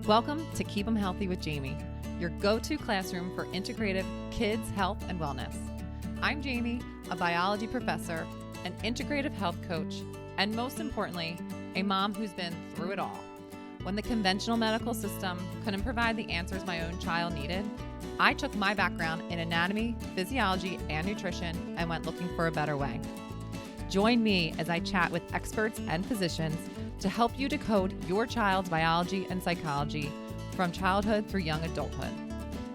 Welcome to Keep 'em Healthy with Jamie, your go-to classroom for integrative kids' health and wellness. I'm Jamie, a biology professor, an integrative health coach, and most importantly, a mom who's been through it all. When the conventional medical system couldn't provide the answers my own child needed, I took my background in anatomy, physiology, and nutrition and went looking for a better way. Join me as I chat with experts and physicians to help you decode your child's biology and psychology from childhood through young adulthood.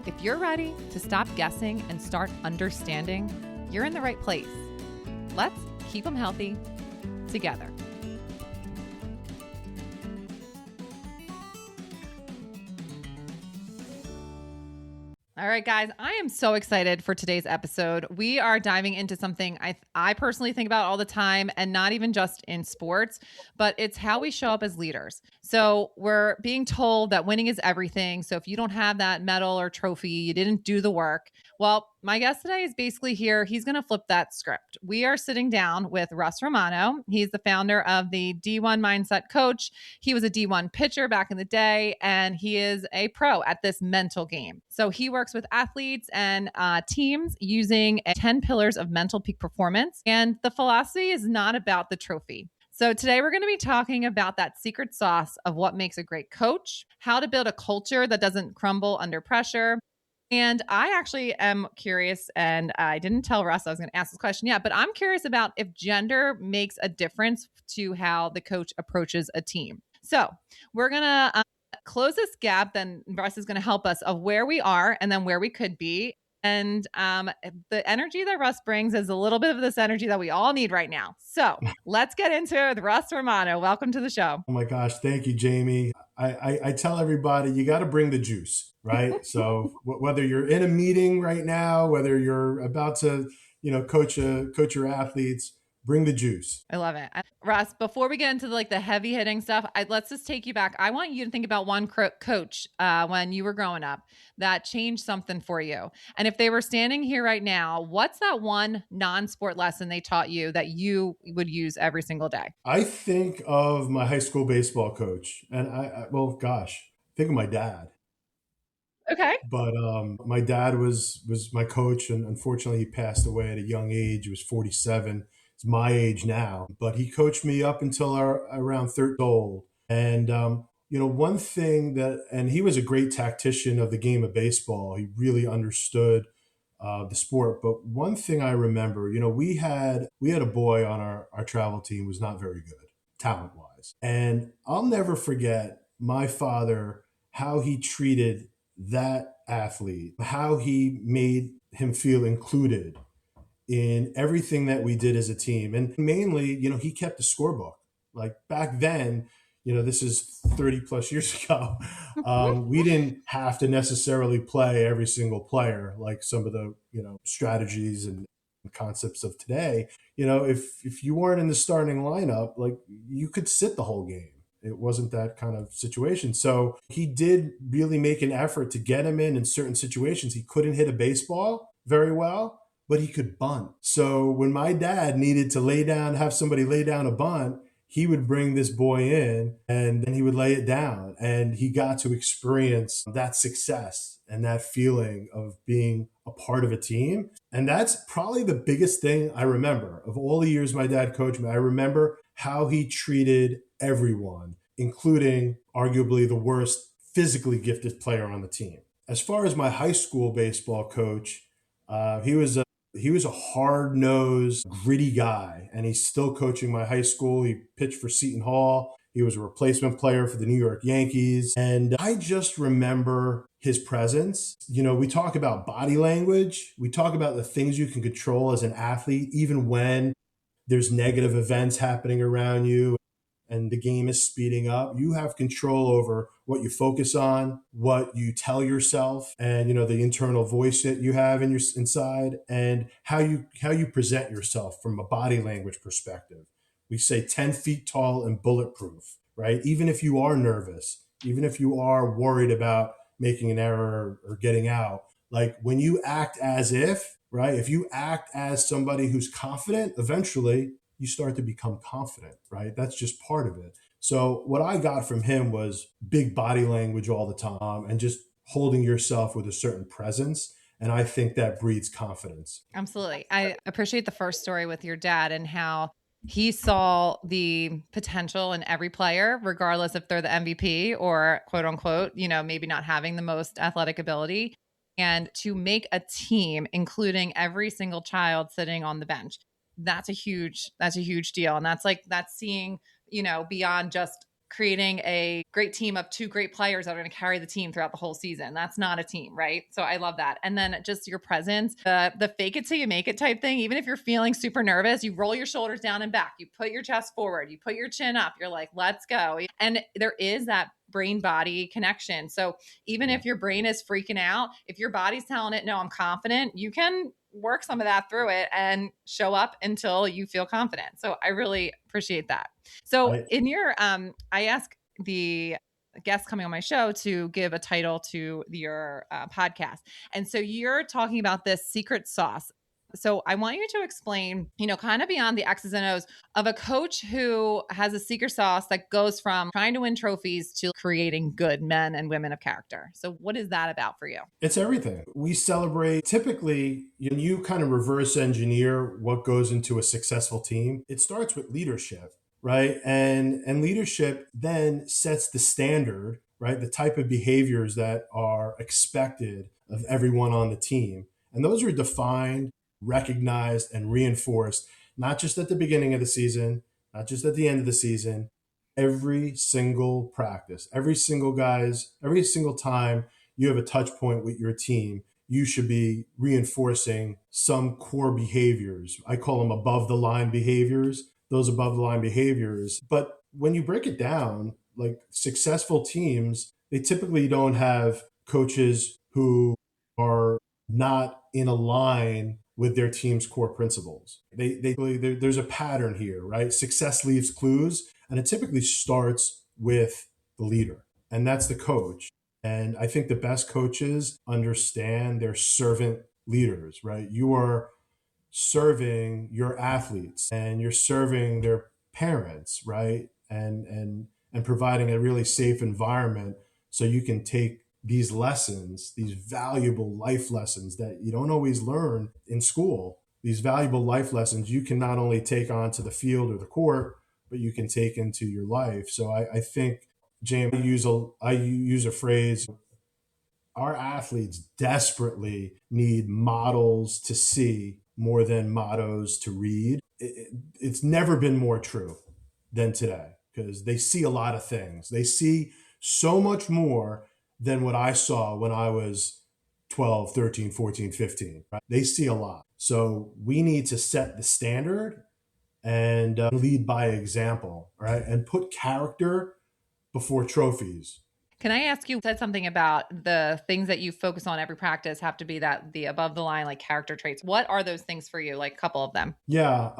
If you're ready to stop guessing and start understanding, you're in the right place. Let's keep them healthy together. All right, guys, I am so excited for today's episode. We are diving into something I personally think about all the time, and not even just in sports, but it's how we show up as leaders. So we're being told that winning is everything. So if you don't have that medal or trophy, you didn't do the work. Well, my guest today is basically here. He's going to flip that script. We are sitting down with Russ Romano. He's the founder of the D1 Mindset Coach. He was a D1 pitcher back in the day, and he is a pro at this mental game. So he works with athletes and teams using 10 pillars of mental peak performance. And the philosophy is not about the trophy. So today we're going to be talking about that secret sauce of what makes a great coach, how to build a culture that doesn't crumble under pressure. And I actually am curious, and I didn't tell Russ I was going to ask this question yet, but I'm curious about if gender makes a difference to how the coach approaches a team. So we're going to close this gap, then Russ is going to help us of where we are and then where we could be. And the energy that Russ brings is a little bit of this energy that we all need right now. So let's get into it with Russ Romano. Welcome to the show. Oh my gosh. Thank you, Jamie. I tell everybody, you got to bring the juice, right? So whether you're in a meeting right now, whether you're about to, coach your athletes, bring the juice. I love it. Russ, before we get into the heavy hitting stuff, let's just take you back. I want you to think about one coach when you were growing up that changed something for you. And if they were standing here right now, what's that one non-sport lesson they taught you that you would use every single day? I think of my high school baseball coach, and think of my dad. Okay. But my dad was my coach, and unfortunately he passed away at a young age. He was 47. It's my age now, but he coached me up until around 30 years old. And, one thing and he was a great tactician of the game of baseball. He really understood the sport. But one thing I remember, we had a boy on our travel team who was not very good, talent wise. And I'll never forget my father, how he treated that athlete, how he made him feel included in everything that we did as a team. And mainly, he kept a scorebook. Like back then, this is 30 plus years ago. We didn't have to necessarily play every single player like some of the, strategies and concepts of today. If you weren't in the starting lineup, like you could sit the whole game. It wasn't that kind of situation. So he did really make an effort to get him in certain situations. He couldn't hit a baseball very well, but he could bunt. So when my dad needed to have somebody lay down a bunt, he would bring this boy in and then he would lay it down. And he got to experience that success and that feeling of being a part of a team. And that's probably the biggest thing I remember of all the years my dad coached me. I remember how he treated everyone, including arguably the worst physically gifted player on the team. As far as my high school baseball coach, he was a hard-nosed, gritty guy, and he's still coaching my high school. He pitched for Seton Hall. He was a replacement player for the New York Yankees. And I just remember his presence. We talk about body language. We talk about the things you can control as an athlete, even when there's negative events happening around you and the game is speeding up. You have control over what you focus on, what you tell yourself, and the internal voice that you have in your inside, and how you present yourself from a body language perspective. We say 10 feet tall and bulletproof, right? Even if you are nervous, even if you are worried about making an error or getting out, like when you act as if, right? If you act as somebody who's confident, eventually you start to become confident, right? That's just part of it. So what I got from him was big body language all the time and just holding yourself with a certain presence. And I think that breeds confidence. Absolutely. I appreciate the first story with your dad and how he saw the potential in every player, regardless if they're the MVP or quote unquote, maybe not having the most athletic ability, and to make a team, including every single child sitting on the bench. That's a huge deal. And that's seeing, beyond just creating a great team of two great players that are going to carry the team throughout the whole season. That's not a team, right? So I love that. And then just your presence, the fake it till you make it type thing. Even if you're feeling super nervous, you roll your shoulders down and back, you put your chest forward, you put your chin up, you're like, let's go. And there is that brain body connection. So even if your brain is freaking out, if your body's telling it, no, I'm confident, you can work some of that through it and show up until you feel confident. So I really appreciate that. So in your, I ask the guests coming on my show to give a title to your podcast. And so you're talking about this secret sauce. So I want you to explain, kind of beyond the X's and O's of a coach who has a secret sauce that goes from trying to win trophies to creating good men and women of character. So what is that about for you? It's everything. We celebrate typically, you kind of reverse engineer what goes into a successful team. It starts with leadership, right? And leadership then sets the standard, right? The type of behaviors that are expected of everyone on the team. And those are defined, recognized, and reinforced, not just at the beginning of the season, not just at the end of the season, every single practice, every single time you have a touch point with your team, you should be reinforcing some core behaviors. I call them above the line behaviors, those above the line behaviors. But when you break it down, like successful teams, they typically don't have coaches who are not in a line with their team's core principles. There's a pattern here, right? Success leaves clues, and it typically starts with the leader, and that's the coach. And I think the best coaches understand their servant leaders, right? You are serving your athletes and you're serving their parents, right? And providing a really safe environment so you can take these lessons, these valuable life lessons that you don't always learn in school. These valuable life lessons you can not only take onto the field or the court, but you can take into your life. So I think, James, I use a phrase. Our athletes desperately need models to see more than mottos to read. It's never been more true than today because they see a lot of things. They see so much more than what I saw when I was 12, 13, 14, 15. Right? They see a lot. So we need to set the standard and lead by example, right? And put character before trophies. Can I ask you said something about the things that you focus on every practice have to be that the above the line, like character traits. What are those things for you? Like a couple of them. Yeah.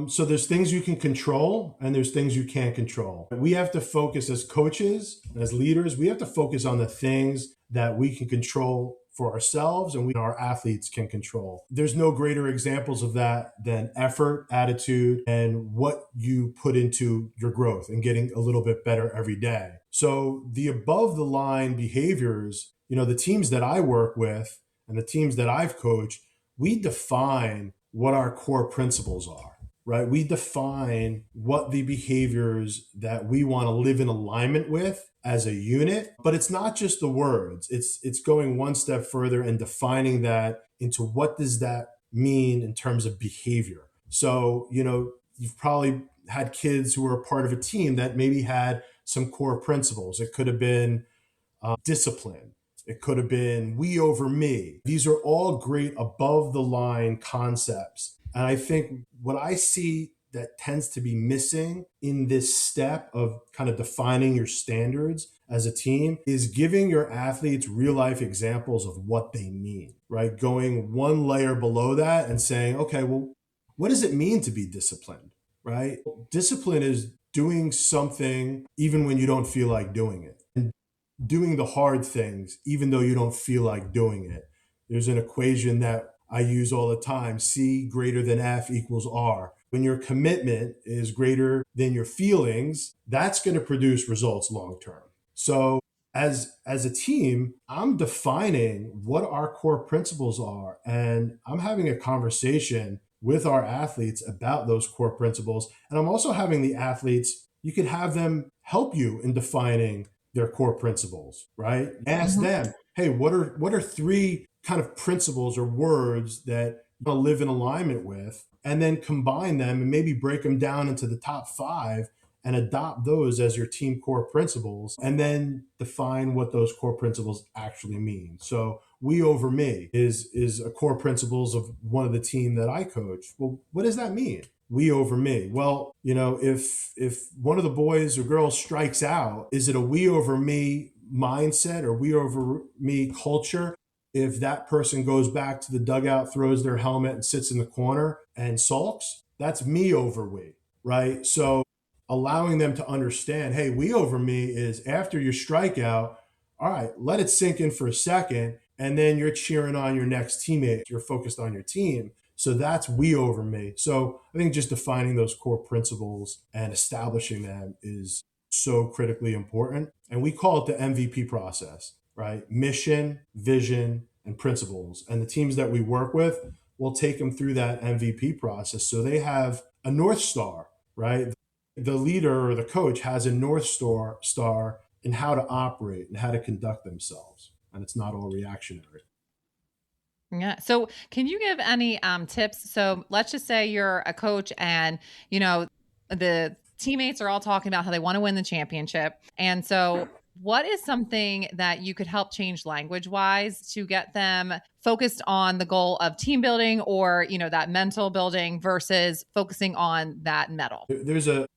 So there's things you can control and there's things you can't control. We have to focus as coaches, as leaders, we have to focus on the things that we can control for ourselves and our athletes can control. There's no greater examples of that than effort, attitude, and what you put into your growth and getting a little bit better every day. So the above the line behaviors, the teams that I work with and the teams that I've coached, we define what our core principles are, right? We define what the behaviors that we want to live in alignment with as a unit, but it's not just the words. It's going one step further and defining that into what does that mean in terms of behavior. So, you've probably had kids who were a part of a team that maybe had some core principles. It could have been discipline. It could have been we over me. These are all great above the line concepts. And I think what I see that tends to be missing in this step of kind of defining your standards as a team is giving your athletes real life examples of what they mean, right? Going one layer below that and saying, okay, well, what does it mean to be disciplined, right? Discipline is doing something even when you don't feel like doing it. And doing the hard things, even though you don't feel like doing it. There's an equation that I use all the time, C greater than F equals R. When your commitment is greater than your feelings, that's going to produce results long term. So as a team, I'm defining what our core principles are, and I'm having a conversation with our athletes about those core principles. And I'm also having the athletes, you could have them help you in defining their core principles, right? Ask them, hey, what are three kind of principles or words that you want to live in alignment with, and then combine them and maybe break them down into the top five and adopt those as your team core principles, and then define what those core principles actually mean. So we over me is a core principles of one of the team that I coach. Well, what does that mean? We over me. Well, if one of the boys or girls strikes out, is it a we over me mindset or we over me culture? If that person goes back to the dugout, throws their helmet and sits in the corner and sulks, that's me over we, right? So allowing them to understand, hey, we over me is after your strikeout, all right, let it sink in for a second, and then you're cheering on your next teammate. You're focused on your team. So that's we over me. So I think just defining those core principles and establishing them is so critically important. And we call it the MVP process, right? Mission, vision, and principles. And the teams that we work with will take them through that MVP process. So they have a North Star, right? The leader or the coach has a North Star in how to operate and how to conduct themselves. And it's not all reactionary. Yeah. So can you give any tips? So let's just say you're a coach and, you know, the teammates are all talking about how they want to win the championship. And so what is something that you could help change language wise to get them focused on the goal of team building or, that mental building versus focusing on that medal? There's a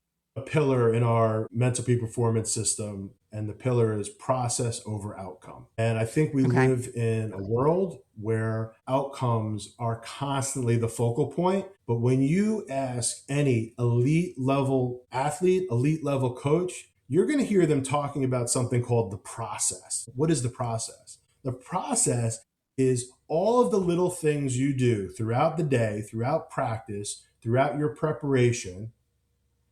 pillar in our mental peak performance system, and the pillar is process over outcome. And I think we Okay. live in a world where outcomes are constantly the focal point. But when you ask any elite level athlete, elite level coach, you're going to hear them talking about something called the process. What is the process? The process is all of the little things you do throughout the day, throughout practice, throughout your preparation,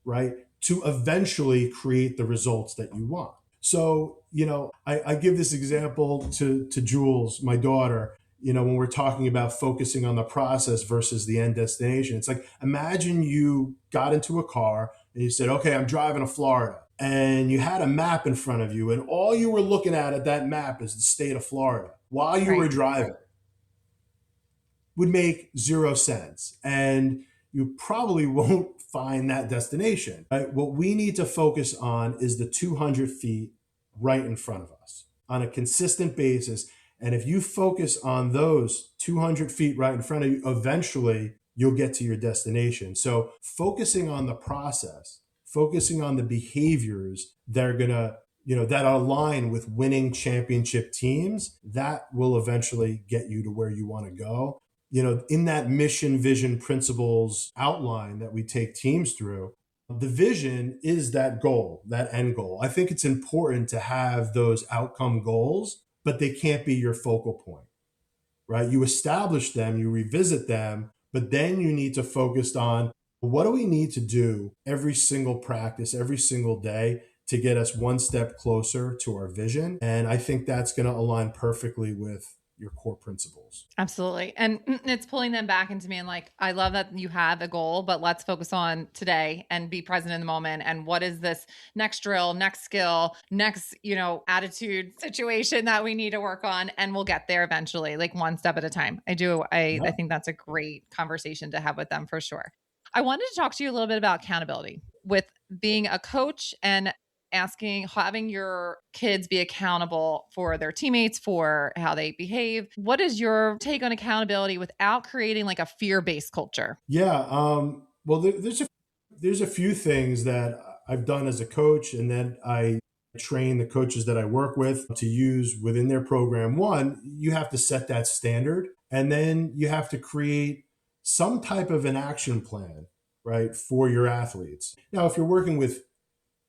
right, to eventually create the results that you want. So, I give this example to Jules, my daughter, when we're talking about focusing on the process versus the end destination. It's like, imagine you got into a car and you said, okay, I'm driving to Florida. And you had a map in front of you, and all you were looking at that map is the state of Florida while you were driving. Would make zero sense. And you probably won't find that destination. Right? What we need to focus on is the 200 feet right in front of us on a consistent basis. And if you focus on those 200 feet right in front of you, eventually you'll get to your destination. So focusing on the process, focusing on the behaviors that are going to, that align with winning championship teams, that will eventually get you to where you want to go. In that mission, vision, principles outline that we take teams through, the vision is that goal, that end goal. I think it's important to have those outcome goals, but they can't be your focal point, right? You establish them, you revisit them, but then you need to focus on what do we need to do every single practice, every single day to get us one step closer to our vision. And I think that's going to align perfectly with your core principles. Absolutely. And it's pulling them back into me and like, I love that you have a goal, but let's focus on today and be present in the moment. And what is this next drill, next skill, next, attitude situation that we need to work on? And we'll get there eventually, like one step at a time. I think that's a great conversation to have with them for sure. I wanted to talk to you a little bit about accountability with being a coach and having your kids be accountable for their teammates, for how they behave. What is your take on accountability without creating like a fear-based culture? Yeah. Well, there's a few things that I've done as a coach, and then I train the coaches that I work with to use within their program. One, you have to set that standard, and then you have to create some type of an action plan, right, for your athletes. Now, if you're working with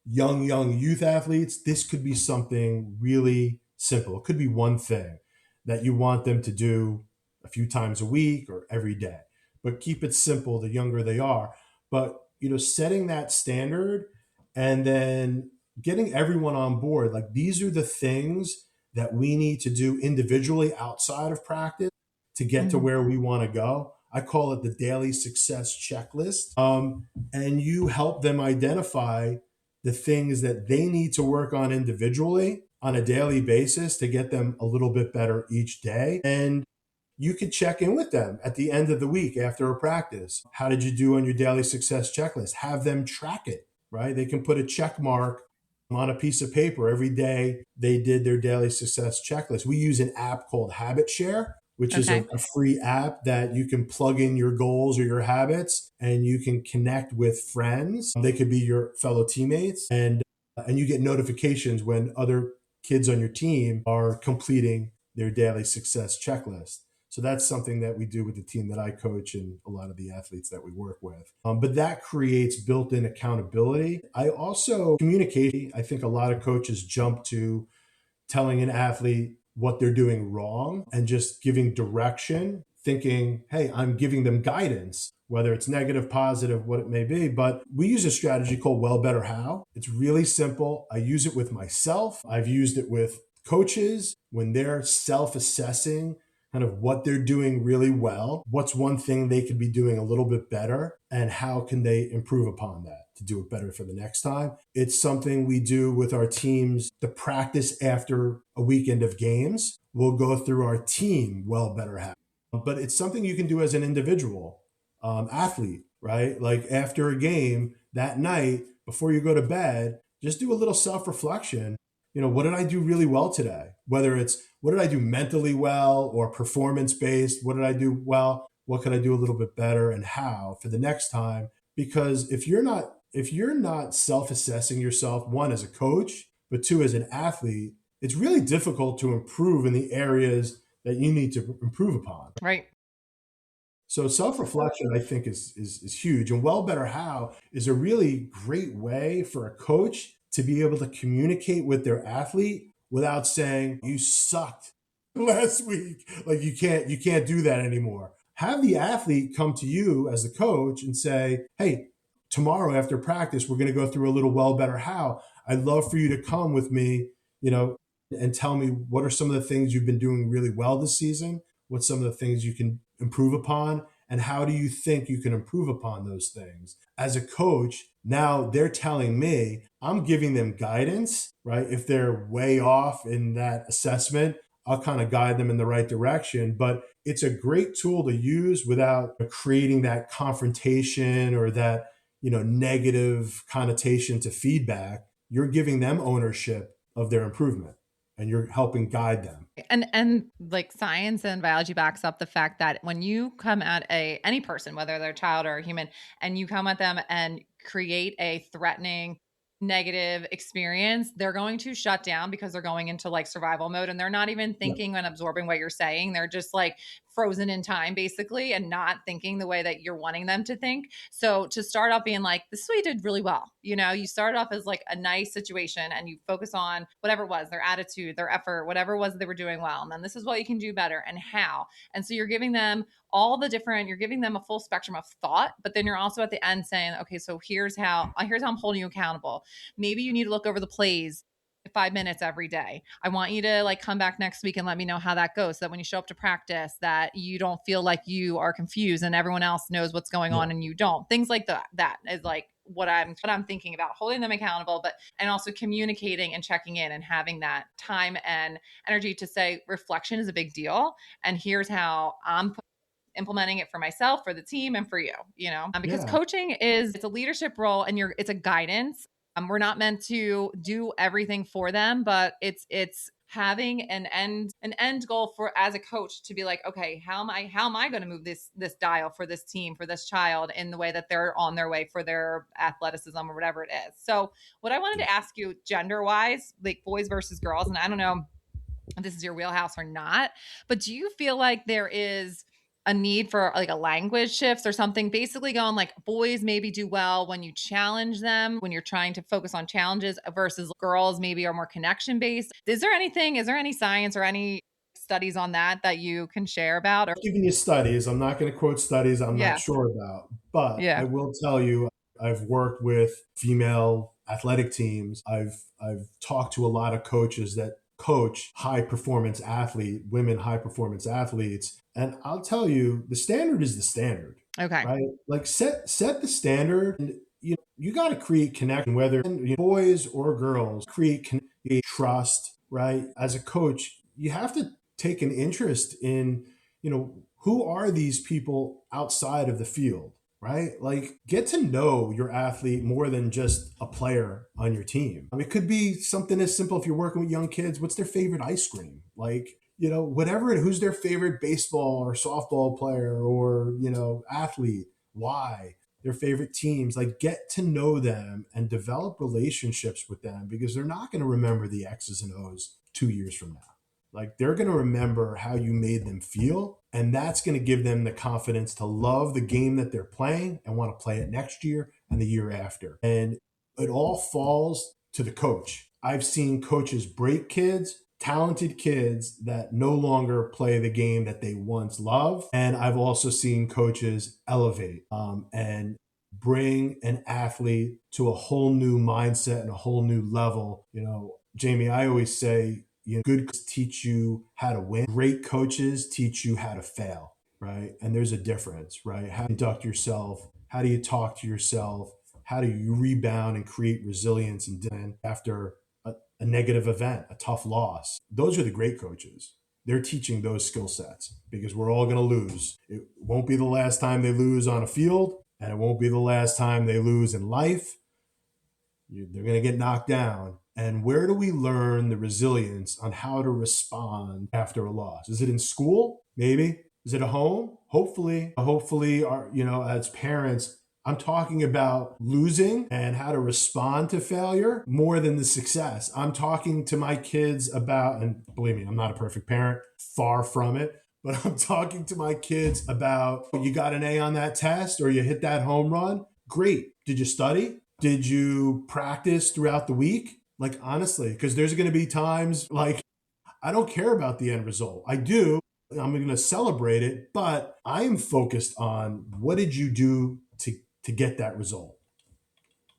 young youth athletes, this could be something really simple. It could be one thing that you want them to do a few times a week or every day. But keep it simple the younger they are. But, setting that standard and then getting everyone on board, like these are the things that we need to do individually outside of practice to get to Mhm. where we want to go. I call it the daily success checklist. And you help them identify the things that they need to work on individually on a daily basis to get them a little bit better each day. And you could check in with them at the end of the week after a practice. How did you do on your daily success checklist? Have them track it, right? They can put a check mark on a piece of paper every day they did their daily success checklist. We use an app called Habit Share, which is a Okay. free app that you can plug in your goals or your habits and you can connect with friends. They could be your fellow teammates and you get notifications when other kids on your team are completing their daily success checklist. So that's something that we do with the team that I coach and a lot of the athletes that we work with. But that creates built-in accountability. I also communicate. I think a lot of coaches jump to telling an athlete what they're doing wrong and just giving direction, thinking, hey, I'm giving them guidance, whether it's negative, positive, what it may be. But we use a strategy called Well, Better, How. It's really simple. I use it with myself. I've used it with coaches when they're self assessing kind of what they're doing really well. What's one thing they could be doing a little bit better? And how can they improve upon that to do it better for the next time? It's something we do with our teams. The practice after a weekend of games, we'll go through our team Well, Better, How. But it's something you can do as an individual athlete, right? Like after a game that night, before you go to bed, just do a little self reflection. What did I do really well today? Whether it's what did I do mentally well or performance based? What did I do well? What could I do a little bit better and how for the next time? Because if you're not self-assessing yourself, one as a coach, but two as an athlete, it's really difficult to improve in the areas that you need to improve upon. Right. So self-reflection, I think, is huge. And Well, Better, How is a really great way for a coach to be able to communicate with their athlete without saying, you sucked last week. Like you can't do that anymore. Have the athlete come to you as the coach and say, hey, tomorrow after practice, we're going to go through a little Well, Better, How. I'd love for you to come with me, and tell me what are some of the things you've been doing really well this season, what's some of the things you can improve upon, and how do you think you can improve upon those things. As a coach, now they're telling me, I'm giving them guidance, right? If they're way off in that assessment, I'll kind of guide them in the right direction. But it's a great tool to use without creating that confrontation or that negative connotation to feedback. You're giving them ownership of their improvement and you're helping guide them. And like science and biology backs up the fact that when you come at any person, whether they're a child or a human, and you come at them and create a threatening negative experience, they're going to shut down because they're going into like survival mode and they're not even Yeah. thinking and absorbing what you're saying. They're just like frozen in time basically and not thinking the way that you're wanting them to think. So to start off being like, this is what you did really well. You started off as like a nice situation and you focus on whatever it was, their attitude, their effort, whatever it was they were doing well. And then this is what you can do better and how. And so you're giving them you're giving them a full spectrum of thought, but then you're also at the end saying, okay, so here's how I'm holding you accountable. Maybe you need to look over the plays 5 minutes every day. I want you to like come back next week and let me know how that goes. So that when you show up to practice, that you don't feel like you are confused and everyone else knows what's going Yeah. on and you don't. Things like that is like what I'm thinking about, holding them accountable, but and also communicating and checking in and having that time and energy to say reflection is a big deal. And here's how I'm implementing it for myself, for the team, and for you, because Yeah. coaching it's a leadership role and it's a guidance. We're not meant to do everything for them, but it's having an end goal for as a coach to be like, okay, how am I going to move this dial for this team, for this child in the way that they're on their way for their athleticism or whatever it is. So what I wanted to ask you gender wise, like boys versus girls, and I don't know if this is your wheelhouse or not, but do you feel like there is a need for like a language shifts or something, basically going like boys maybe do well when you challenge them, when you're trying to focus on challenges versus girls maybe are more connection based? Is there any science or any studies on that you can share about? Or Giving you studies. I'm not going to quote studies I'm not yeah, sure about, but yeah. I will tell you I've worked with female athletic teams. I've talked to a lot of coaches that coach women high performance athletes, and I'll tell you the standard is the standard, Okay. right? Like set the standard, and you got to create connection, whether boys or girls, create trust, right? As a coach, you have to take an interest in, who are these people outside of the field, right? Like, get to know your athlete more than just a player on your team. I mean, it could be something as simple if you're working with young kids, what's their favorite ice cream? Like, who's their favorite baseball or softball player or, athlete? Why? Their favorite teams, like, get to know them and develop relationships with them, because they're not going to remember the X's and O's 2 years from now. Like, they're going to remember how you made them feel, and that's going to give them the confidence to love the game that they're playing and want to play it next year and the year after. And it all falls to the coach. I've seen coaches break kids, talented kids that no longer play the game that they once loved. And I've also seen coaches elevate and bring an athlete to a whole new mindset and a whole new level. Jamie, I always say, good coaches teach you how to win. Great coaches teach you how to fail, right? And there's a difference, right? How do you conduct yourself? How do you talk to yourself? How do you rebound and create resilience and after a negative event, a tough loss? Those are the great coaches. They're teaching those skill sets, because we're all going to lose. It won't be the last time they lose on a field, and it won't be the last time they lose in life. They're going to get knocked down. And where do we learn the resilience on how to respond after a loss? Is it in school? Maybe. Is it at home? Hopefully, as parents, I'm talking about losing and how to respond to failure more than the success. I'm talking to my kids about, and believe me, I'm not a perfect parent, far from it, but I'm talking to my kids about, you got an A on that test or you hit that home run. Great. Did you study? Did you practice throughout the week? Like, honestly, because there's going to be times like, I don't care about the end result. I do. I'm going to celebrate it, but I am focused on what did you do to get that result,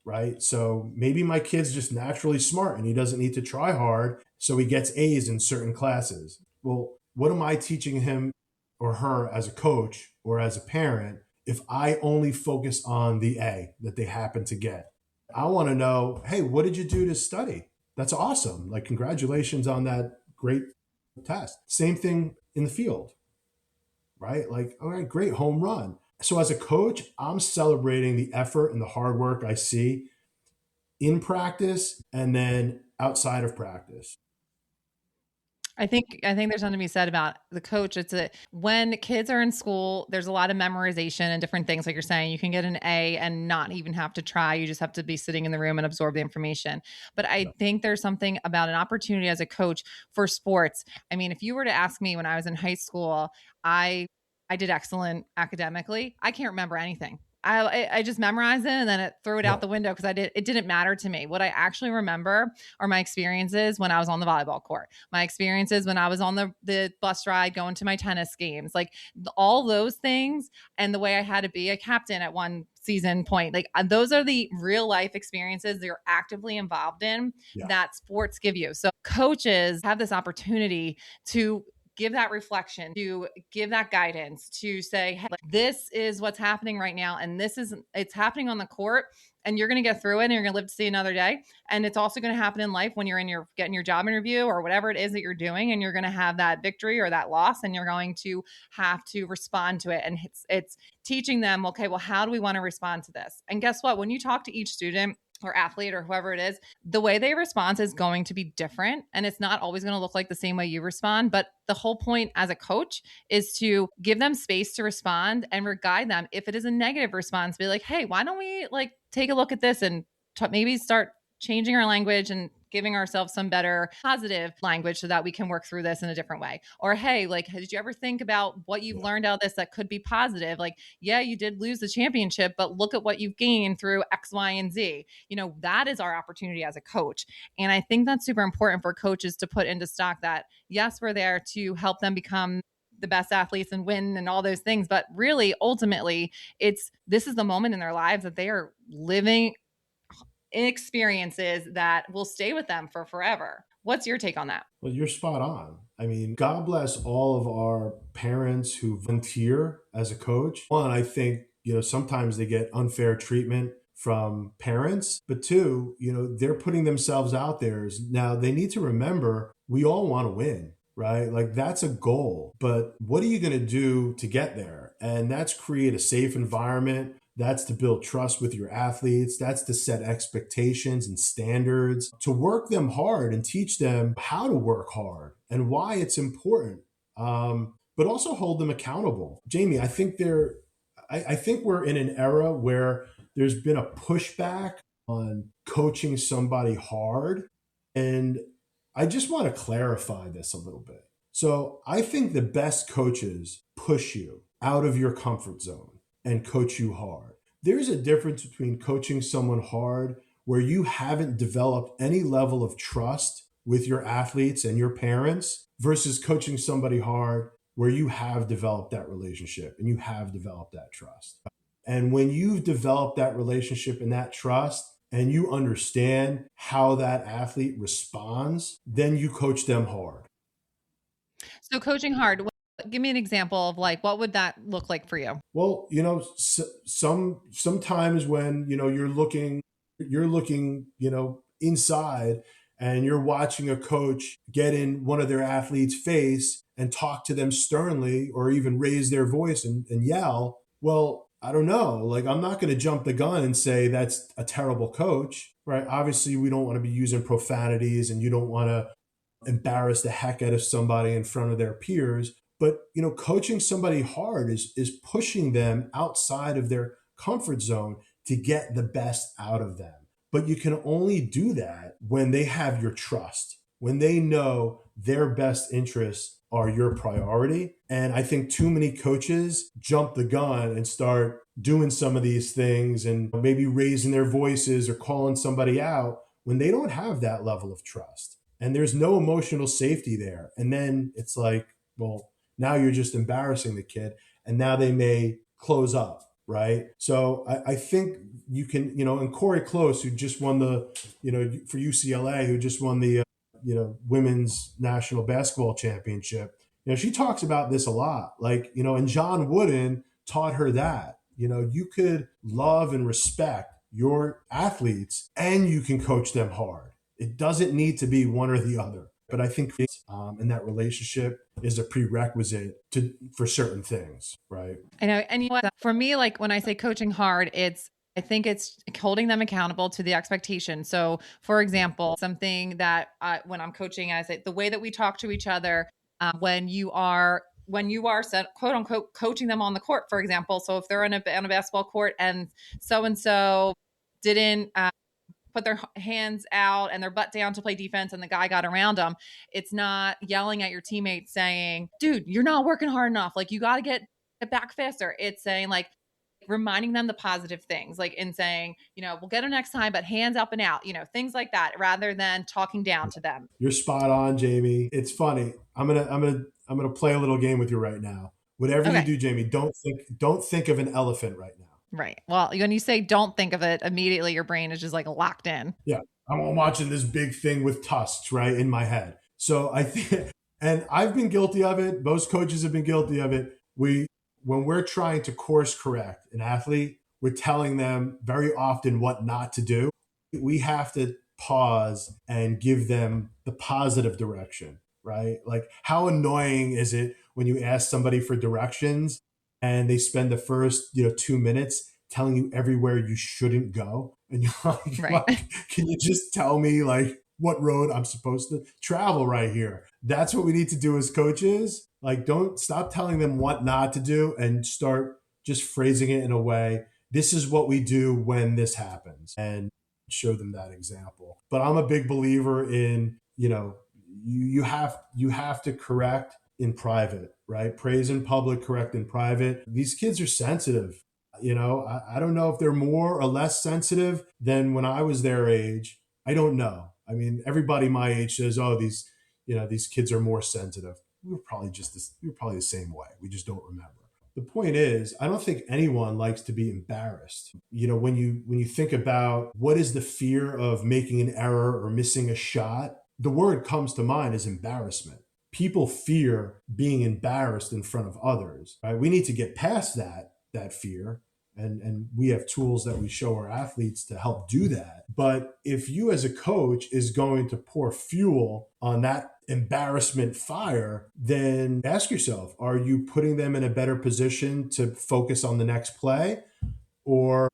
right? So maybe my kid's just naturally smart and he doesn't need to try hard, so he gets A's in certain classes. Well, what am I teaching him or her as a coach or as a parent if I only focus on the A that they happen to get? I want to know, hey, what did you do to study? That's awesome. Like, congratulations on that great test. Same thing in the field, right? Like, all right, great home run. So as a coach, I'm celebrating the effort and the hard work I see in practice and then outside of practice. I think there's something to be said about the coach. When kids are in school, there's a lot of memorization and different things. Like you're saying, you can get an A and not even have to try. You just have to be sitting in the room and absorb the information. But I think there's something about an opportunity as a coach for sports. I mean, if you were to ask me when I was in high school, I did excellent academically. I can't remember anything. I just memorized it and then threw it out the window because it didn't matter to me. What I actually remember are my experiences when I was on the volleyball court, my experiences when I was on the bus ride going to my tennis games, like all those things, and the way I had to be a captain at one season point. Like those are the real life experiences that you're actively involved in that sports give you. So coaches have this opportunity to give that reflection, to give that guidance, to say, hey, this is what's happening right now. And it's happening on the court, and you're going to get through it and you're going to live to see another day. And it's also going to happen in life when you're getting your job interview or whatever it is that you're doing, and you're going to have that victory or that loss, and you're going to have to respond to it. And it's teaching them, okay, well, how do we want to respond to this? And guess what? When you talk to each student or athlete or whoever it is, the way they respond is going to be different. And it's not always going to look like the same way you respond. But the whole point as a coach is to give them space to respond and guide them. If it is a negative response, be like, hey, why don't we take a look at this and maybe start changing our language and giving ourselves some better positive language so that we can work through this in a different way. Or, hey, like, did you ever think about what you've learned out of this that could be positive? Like, yeah, you did lose the championship, but look at what you've gained through X, Y, and Z. That is our opportunity as a coach. And I think that's super important for coaches to put into stock that, yes, we're there to help them become the best athletes and win and all those things. But really, ultimately, this is the moment in their lives that they are living experiences that will stay with them for forever. What's your take on that? Well, you're spot on. I mean, God bless all of our parents who volunteer as a coach. One, I think, sometimes they get unfair treatment from parents, but two, they're putting themselves out there. Now, they need to remember we all want to win, right? Like, that's a goal, but what are you going to do to get there? And that's create a safe environment. That's to build trust with your athletes. That's to set expectations and standards, to work them hard and teach them how to work hard and why it's important, but also hold them accountable. Jamie, I think we're in an era where there's been a pushback on coaching somebody hard. And I just want to clarify this a little bit. So I think the best coaches push you out of your comfort zone and coach you hard. There's a difference between coaching someone hard where you haven't developed any level of trust with your athletes and your parents versus coaching somebody hard where you have developed that relationship and you have developed that trust. And when you've developed that relationship and that trust and you understand how that athlete responds, then you coach them hard. So coaching hard, give me an example of like, what would that look like for you? Well, sometimes when, you're looking, inside and you're watching a coach get in one of their athletes' face and talk to them sternly or even raise their voice and yell. Well, I don't know. Like, I'm not going to jump the gun and say that's a terrible coach, right? Obviously, we don't want to be using profanities and you don't want to embarrass the heck out of somebody in front of their peers. But, coaching somebody hard is pushing them outside of their comfort zone to get the best out of them. But you can only do that when they have your trust, when they know their best interests are your priority. And I think too many coaches jump the gun and start doing some of these things and maybe raising their voices or calling somebody out when they don't have that level of trust. And there's no emotional safety there. And then it's like, well, now you're just embarrassing the kid and now they may close up, right? So I think you can, and Corey Close, who just won for UCLA, who just won the, women's national basketball championship, she talks about this a lot. Like, and John Wooden taught her that, you could love and respect your athletes and you can coach them hard. It doesn't need to be one or the other. But I think and that relationship is a prerequisite for certain things, right? I know. And for me, like when I say coaching hard, I think it's holding them accountable to the expectation. So, for example, something that when I'm coaching, I say the way that we talk to each other when you are set, quote unquote, coaching them on the court, for example. So if they're on a basketball court and so didn't put their hands out and their butt down to play defense and the guy got around them, it's not yelling at your teammates saying, dude, you're not working hard enough. Like, you got to get back faster. It's saying, like, reminding them the positive things, like in saying, we'll get them next time, but hands up and out, things like that, rather than talking down to them. You're spot on, Jamie. It's funny. I'm gonna play a little game with you right now. Whatever you do, Jamie, don't think of an elephant right now. Right. Well, when you say don't think of it, immediately your brain is just like locked in. Yeah. I'm watching this big thing with tusks, right, in my head. So I think, and I've been guilty of it. Most coaches have been guilty of it. When we're trying to course correct an athlete, we're telling them very often what not to do. We have to pause and give them the positive direction, right? Like, how annoying is it when you ask somebody for directions and they spend the first 2 minutes telling you everywhere you shouldn't go, and you're like, right. Can you just tell me like what road I'm supposed to travel right here? That's what we need to do as coaches. Like, don't stop telling them what not to do and start just phrasing it in a way. This is what we do when this happens. And show them that example. But I'm a big believer in, you have to correct in private, right? Praise in public, correct in private. These kids are sensitive. I don't know if they're more or less sensitive than when I was their age. I don't know. I mean, everybody my age says, "Oh, these kids are more sensitive." We were probably the same way. We just don't remember. The point is, I don't think anyone likes to be embarrassed. When you think about what is the fear of making an error or missing a shot, the word comes to mind is embarrassment. People fear being embarrassed in front of others, right? We need to get past that fear. And we have tools that we show our athletes to help do that. But if you as a coach is going to pour fuel on that embarrassment fire, then ask yourself, are you putting them in a better position to focus on the next play? Or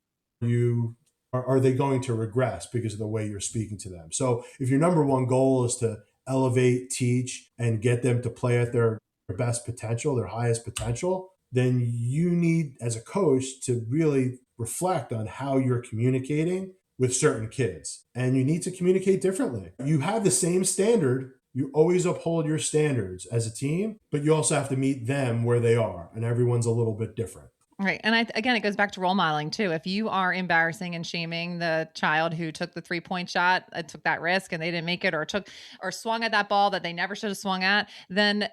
are they going to regress because of the way you're speaking to them? So if your number one goal is to elevate, teach, and get them to play at their best potential, their highest potential, then you need, as a coach, to really reflect on how you're communicating with certain kids. And you need to communicate differently. You have the same standard. You always uphold your standards as a team, but you also have to meet them where they are. And everyone's a little bit different. Right. And again, it goes back to role modeling too. If you are embarrassing and shaming the child who took the 3-point shot, took that risk and they didn't make it, or swung at that ball that they never should have swung at, then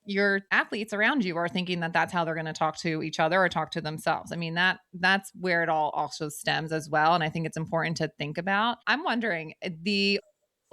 your athletes around you are thinking that that's how they're going to talk to each other or talk to themselves. I mean, that's where it all also stems as well. And I think it's important to think about. I'm wondering, the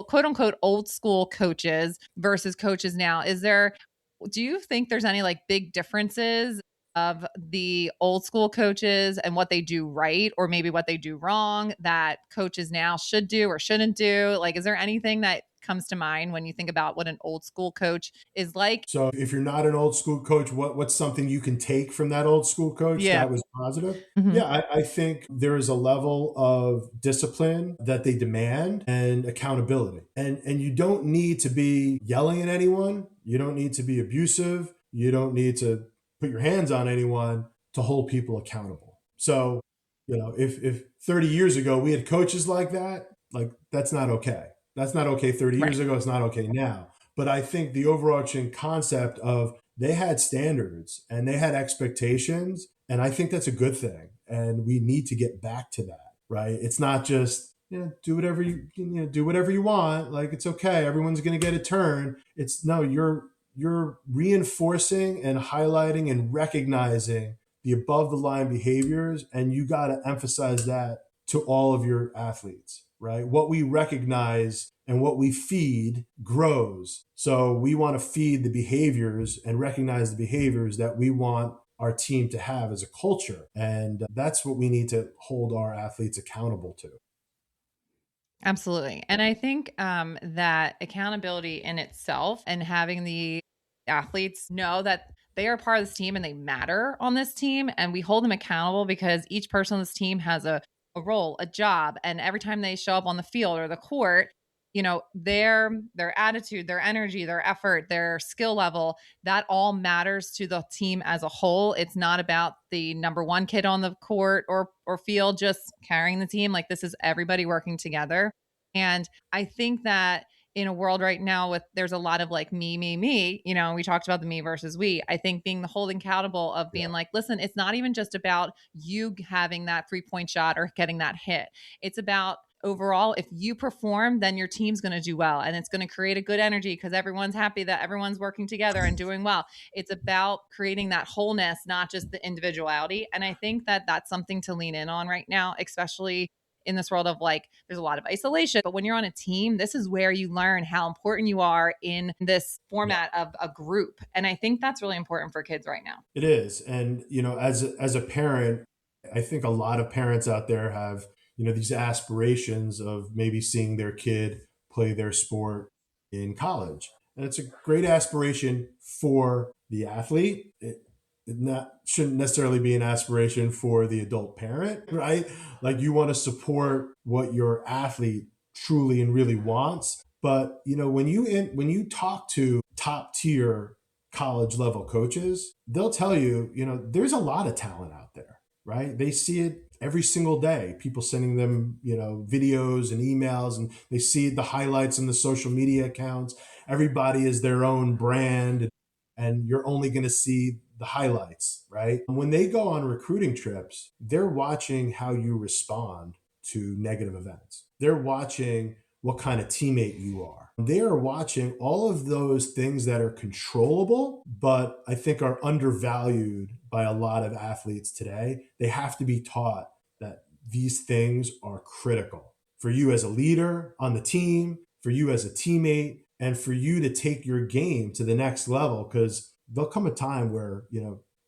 quote unquote old school coaches versus coaches now, do you think there's any like big differences of the old school coaches and what they do right, or maybe what they do wrong that coaches now should do or shouldn't do? Like, is there anything that comes to mind when you think about what an old school coach is like? So if you're not an old school coach, what's something you can take from that old school coach that was positive? Mm-hmm. Yeah, I think there is a level of discipline that they demand and accountability. And you don't need to be yelling at anyone. You don't need to be abusive. You don't need to put your hands on anyone to hold people accountable. So, if 30 years ago we had coaches like that, like that's not okay. That's not okay 30 years ago. It's not okay now. But I think the overarching concept of they had standards and they had expectations, and I think that's a good thing. And we need to get back to that, right? It's not just do whatever you want. Like it's okay. Everyone's going to get a turn. It's no, you're reinforcing and highlighting and recognizing the above the line behaviors, and you got to emphasize that to all of your athletes, right? What we recognize and what we feed grows. So we want to feed the behaviors and recognize the behaviors that we want our team to have as a culture. And that's what we need to hold our athletes accountable to. Absolutely. And I think that accountability in itself and having the athletes know that they are part of this team and they matter on this team, and we hold them accountable because each person on this team has a role, a job. And every time they show up on the field or the court, their attitude, their energy, their effort, their skill level, that all matters to the team as a whole. It's not about the number one kid on the court or field just carrying the team. Like, this is everybody working together. And I think that in a world right now there's a lot of like me, we talked about the me versus we. I think being the holding accountable of being like, listen, it's not even just about you having that 3-point shot or getting that hit. It's about overall, if you perform, then your team's going to do well, and it's going to create a good energy because everyone's happy that everyone's working together and doing well. It's about creating that wholeness, not just the individuality. And I think that that's something to lean in on right now, especially in this world of like, there's a lot of isolation, but when you're on a team, this is where you learn how important you are in this format of a group. And I think that's really important for kids right now. It is. And, as a parent, I think a lot of parents out there have, these aspirations of maybe seeing their kid play their sport in college. And it's a great aspiration for the athlete. It shouldn't necessarily be an aspiration for the adult parent, right? Like, you want to support what your athlete truly and really wants. But, when you talk to top tier college level coaches, they'll tell you, there's a lot of talent out there, right? They see it every single day, people sending them, videos and emails, and they see the highlights in the social media accounts. Everybody is their own brand, and you're only going to see the highlights, right? When they go on recruiting trips, they're watching how you respond to negative events. They're watching what kind of teammate you are. They are watching all of those things that are controllable, but I think are undervalued by a lot of athletes today. They have to be taught that these things are critical for you as a leader on the team, for you as a teammate, and for you to take your game to the next level. Because there'll come a time where,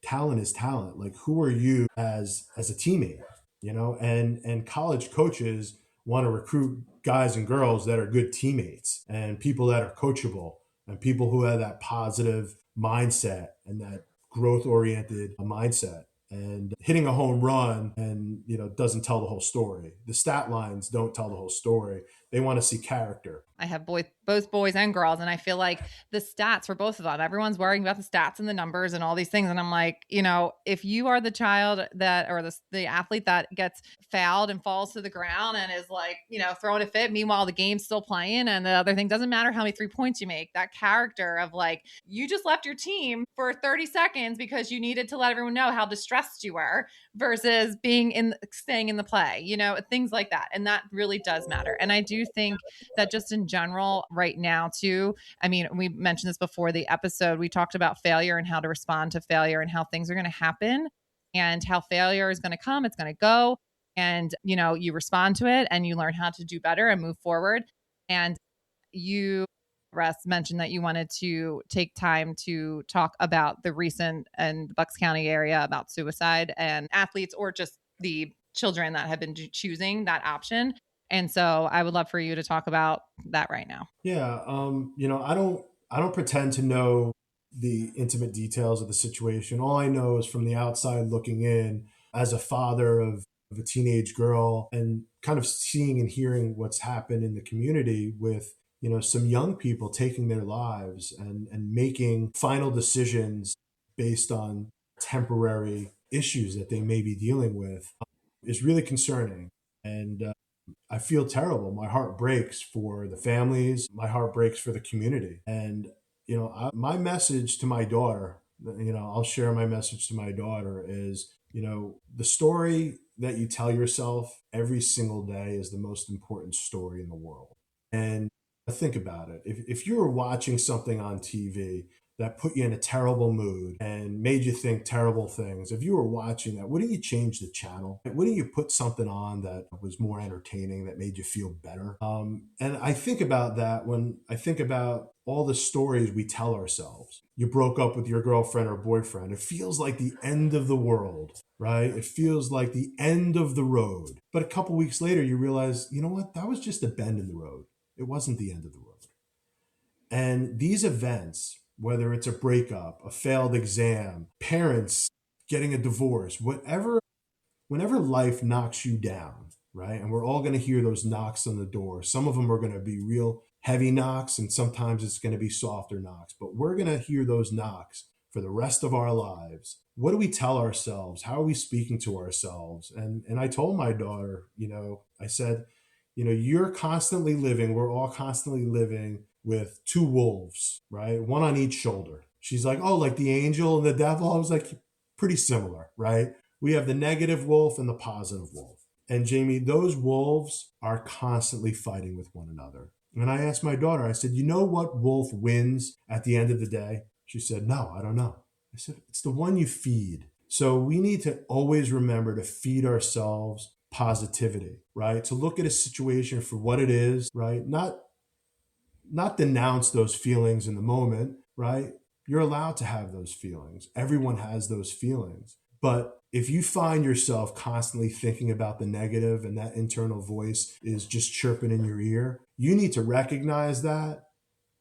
talent is talent. Like, who are you as a teammate? And college coaches want to recruit guys and girls that are good teammates and people that are coachable and people who have that positive mindset and that growth oriented mindset. And hitting a home run and doesn't tell the whole story. The stat lines don't tell the whole story. They want to see character. I have both boys and girls, and I feel like the stats for both of them, everyone's worrying about the stats and the numbers and all these things. And I'm like, if you are the child that, or the athlete that gets fouled and falls to the ground and is like, throwing a fit, meanwhile the game's still playing, and the other thing doesn't matter how many 3 points you make, that character of like, you just left your team for 30 seconds because you needed to let everyone know how distressed you were versus staying in the play, things like that. And that really does matter. And I do think that just in general right now too, I mean, we mentioned this before the episode, we talked about failure and how to respond to failure and how things are going to happen and how failure is going to come, it's going to go. And, you respond to it and you learn how to do better and move forward. And you, Russ, mentioned that you wanted to take time to talk about the recent in the Bucks County area about suicide and athletes or just the children that have been choosing that option. And so I would love for you to talk about that right now. Yeah. I don't pretend to know the intimate details of the situation. All I know is from the outside looking in as a father of a teenage girl and kind of seeing and hearing what's happened in the community with, some young people taking their lives and making final decisions based on temporary issues that they may be dealing with is really concerning. And I feel terrible. My heart breaks for the families. My heart breaks for the community. And, my message to my daughter, I'll share my message to my daughter is, the story that you tell yourself every single day is the most important story in the world. And think about it. If you were watching something on TV that put you in a terrible mood and made you think terrible things, if you were watching that, wouldn't you change the channel? Wouldn't you put something on that was more entertaining, that made you feel better? And I think about that when I think about all the stories we tell ourselves. You broke up with your girlfriend or boyfriend. It feels like the end of the world, right? It feels like the end of the road. But a couple weeks later, you realize, you know what? That was just a bend in the road. It wasn't the end of the road. And these events, whether it's a breakup, a failed exam, parents getting a divorce, whenever life knocks you down, right? And we're all going to hear those knocks on the door. Some of them are going to be real heavy knocks, and sometimes it's going to be softer knocks, but we're going to hear those knocks for the rest of our lives. What do we tell ourselves? How are we speaking to ourselves? And I told my daughter, I said, you're constantly living, we're all constantly living with two wolves, right? One on each shoulder. She's like, oh, like the angel and the devil. I was like, pretty similar, right? We have the negative wolf and the positive wolf. And Jamie, those wolves are constantly fighting with one another. And I asked my daughter, I said, you know what wolf wins at the end of the day? She said, no, I don't know. I said, it's the one you feed. So we need to always remember to feed ourselves positivity, right? To look at a situation for what it is, right? Not denounce those feelings in the moment, right? You're allowed to have those feelings. Everyone has those feelings. But if you find yourself constantly thinking about the negative and that internal voice is just chirping in your ear, you need to recognize that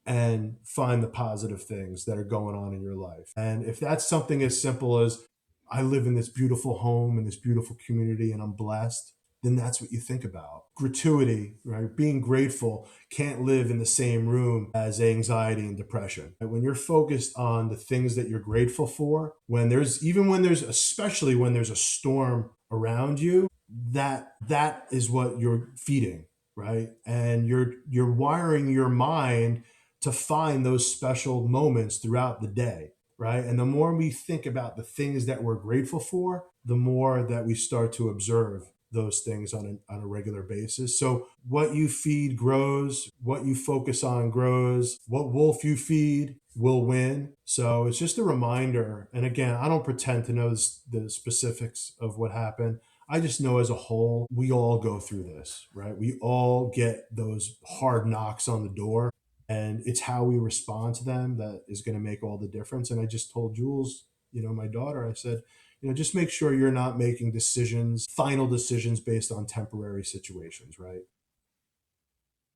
and find the positive things that are going on in your life. And if that's something as simple as, I live in this beautiful home and this beautiful community and I'm blessed, then that's what you think about. Gratuity, right? Being grateful can't live in the same room as anxiety and depression. When you're focused on the things that you're grateful for, especially when there's a storm around you, that is what you're feeding, right? And you're wiring your mind to find those special moments throughout the day, right? And the more we think about the things that we're grateful for, the more that we start to observe those things on a regular basis. So what you feed grows, what you focus on grows, what wolf you feed will win. So it's just a reminder. And again, I don't pretend to know the specifics of what happened. I just know as a whole, we all go through this, right? We all get those hard knocks on the door, and it's how we respond to them that is going to make all the difference. And I just told Jules, my daughter, I said, just make sure you're not making final decisions based on temporary situations, right?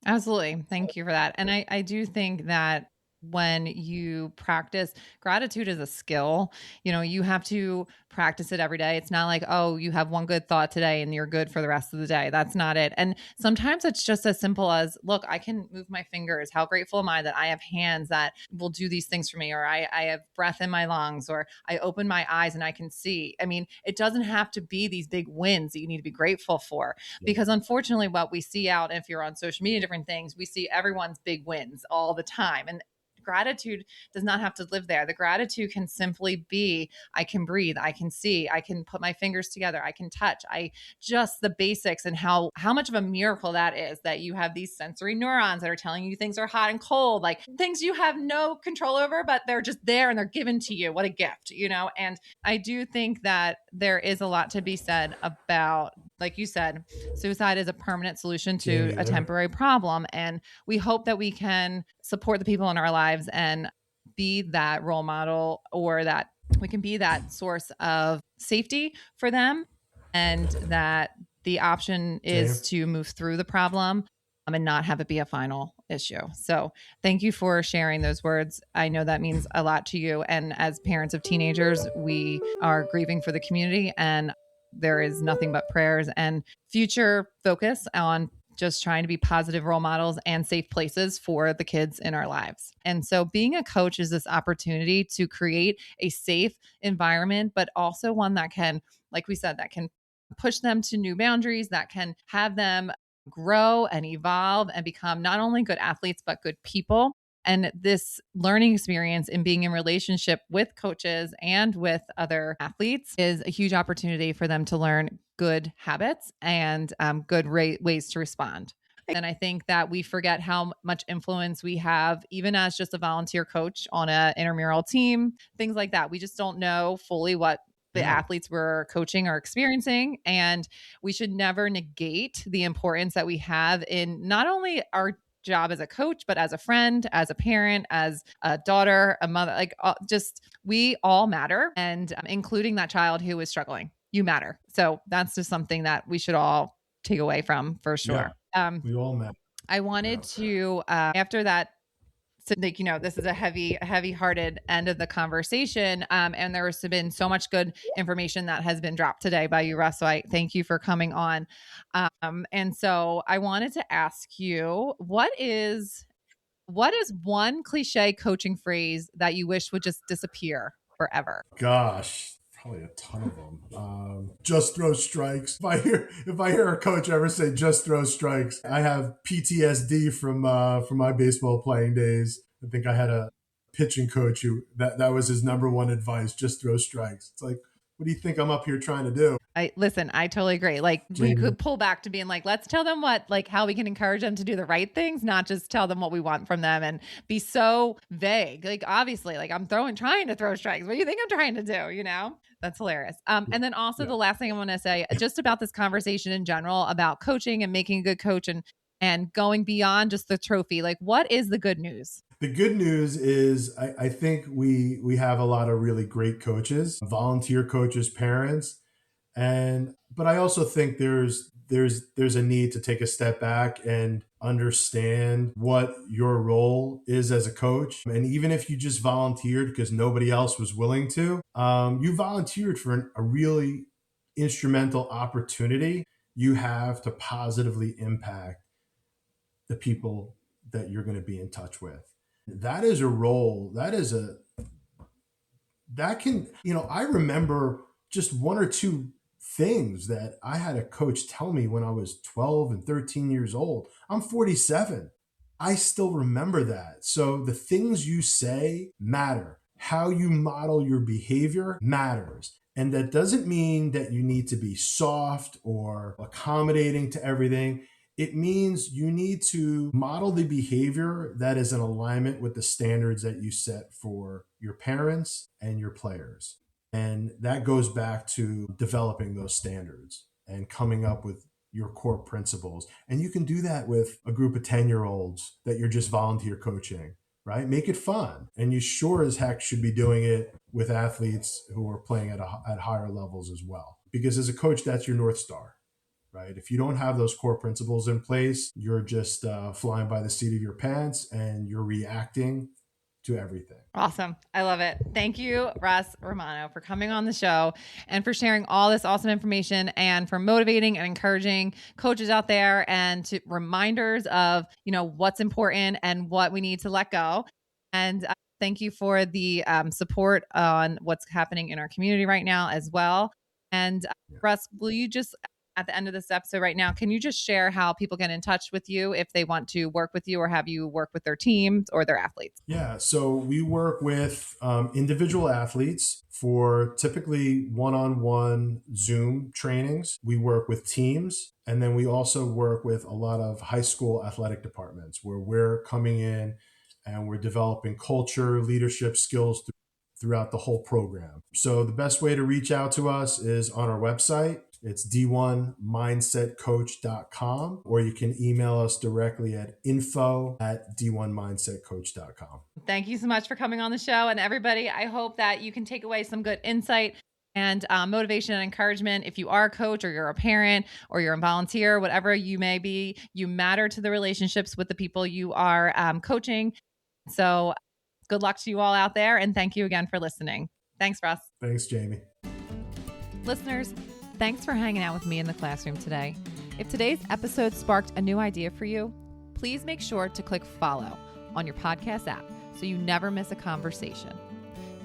Absolutely. Thank you for that. And I do think that when you practice gratitude is a skill, you have to practice it every day. It's not like, oh, you have one good thought today and you're good for the rest of the day. That's not it. And sometimes it's just as simple as, look, I can move my fingers. How grateful am I that I have hands that will do these things for me? Or I have breath in my lungs, or I open my eyes and I can see. I mean, it doesn't have to be these big wins that you need to be grateful for. Because unfortunately, what we see out, if you're on social media, different things, we see everyone's big wins all the time. And gratitude does not have to live there. The gratitude can simply be, I can breathe, I can see, I can put my fingers together, I can touch, I just the basics, and how much of a miracle that is, that you have these sensory neurons that are telling you things are hot and cold, like things you have no control over, but they're just there and they're given to you. What a gift, And I do think that there is a lot to be said about, like you said, suicide is a permanent solution to a temporary problem. And we hope that we can support the people in our lives and be that role model, or that we can be that source of safety for them, and that the option is to move through the problem and not have it be a final issue. So thank you for sharing those words. I know that means a lot to you. And as parents of teenagers, we are grieving for the community, and there is nothing but prayers and future focus on just trying to be positive role models and safe places for the kids in our lives. And so being a coach is this opportunity to create a safe environment, but also one that can, like we said, that can push them to new boundaries, that can have them grow and evolve and become not only good athletes, but good people. And this learning experience in being in relationship with coaches and with other athletes is a huge opportunity for them to learn good habits and good ways to respond. And I think that we forget how much influence we have, even as just a volunteer coach on an intramural team, things like that. We just don't know fully what the athletes we're coaching are experiencing. And we should never negate the importance that we have in not only our job as a coach, but as a friend, as a parent, as a daughter, a mother, like just we all matter. And including that child who is struggling, you matter. So that's just something that we should all take away from, for sure. We all matter. I wanted to, after that, so like, this is a heavy-hearted end of the conversation. And there has been so much good information that has been dropped today by you, Russ. So I thank you for coming on. And so I wanted to ask you, what is one cliche coaching phrase that you wish would just disappear forever? Gosh, probably a ton of them. Just throw strikes. If I hear a coach ever say "just throw strikes," I have PTSD from my baseball playing days. I think I had a pitching coach who that was his number one advice: just throw strikes. It's like, what do you think I'm up here trying to do? I totally agree. Like we could pull back to being like, let's tell them how we can encourage them to do the right things, not just tell them what we want from them and be so vague. Like, obviously, like I'm trying to throw strikes. What do you think I'm trying to do? That's hilarious. And then also the last thing I want to say just about this conversation in general about coaching and making a good coach and going beyond just the trophy. Like, what is the good news? The good news is I think we have a lot of really great coaches, volunteer coaches, parents. But I also think there's a need to take a step back and understand what your role is as a coach. And even if you just volunteered because nobody else was willing to, you volunteered for a really instrumental opportunity you have to positively impact the people that you're going to be in touch with. That is a role. That can, I remember just one or two things that I had a coach tell me when I was 12 and 13 years old. I'm 47. I still remember that. So the things you say matter. How you model your behavior matters. And that doesn't mean that you need to be soft or accommodating to everything. It means you need to model the behavior that is in alignment with the standards that you set for your parents and your players. And that goes back to developing those standards and coming up with your core principles. And you can do that with a group of 10-year-olds that you're just volunteer coaching, right? Make it fun. And you sure as heck should be doing it with athletes who are playing at higher levels as well. Because as a coach, that's your North Star, right? If you don't have those core principles in place, you're just flying by the seat of your pants and you're reacting to everything. Awesome. I love it. Thank you, Russ Romano, for coming on the show and for sharing all this awesome information and for motivating and encouraging coaches out there and to reminders of, what's important and what we need to let go. And thank you for the support on what's happening in our community right now as well. And Russ, will you just, at the end of this episode right now, can you just share how people get in touch with you if they want to work with you or have you work with their teams or their athletes? Yeah, so we work with individual athletes for typically one-on-one Zoom trainings. We work with teams, and then we also work with a lot of high school athletic departments where we're coming in and we're developing culture, leadership skills throughout the whole program. So the best way to reach out to us is on our website. It's d1mindsetcoach.com, or you can email us directly at info@d1mindsetcoach.com. Thank you so much for coming on the show. And everybody, I hope that you can take away some good insight and motivation and encouragement. If you are a coach or you're a parent or you're a volunteer, whatever you may be, you matter to the relationships with the people you are coaching. So good luck to you all out there. And thank you again for listening. Thanks, Russ. Thanks, Jamie. Listeners, thanks for hanging out with me in the classroom today. If today's episode sparked a new idea for you, please make sure to click follow on your podcast app so you never miss a conversation.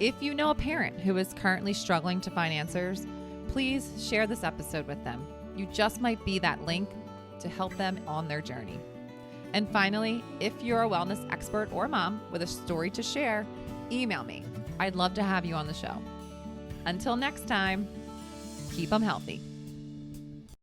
If you know a parent who is currently struggling to find answers, please share this episode with them. You just might be that link to help them on their journey. And finally, if you're a wellness expert or mom with a story to share, email me. I'd love to have you on the show. Until next time, keep them healthy.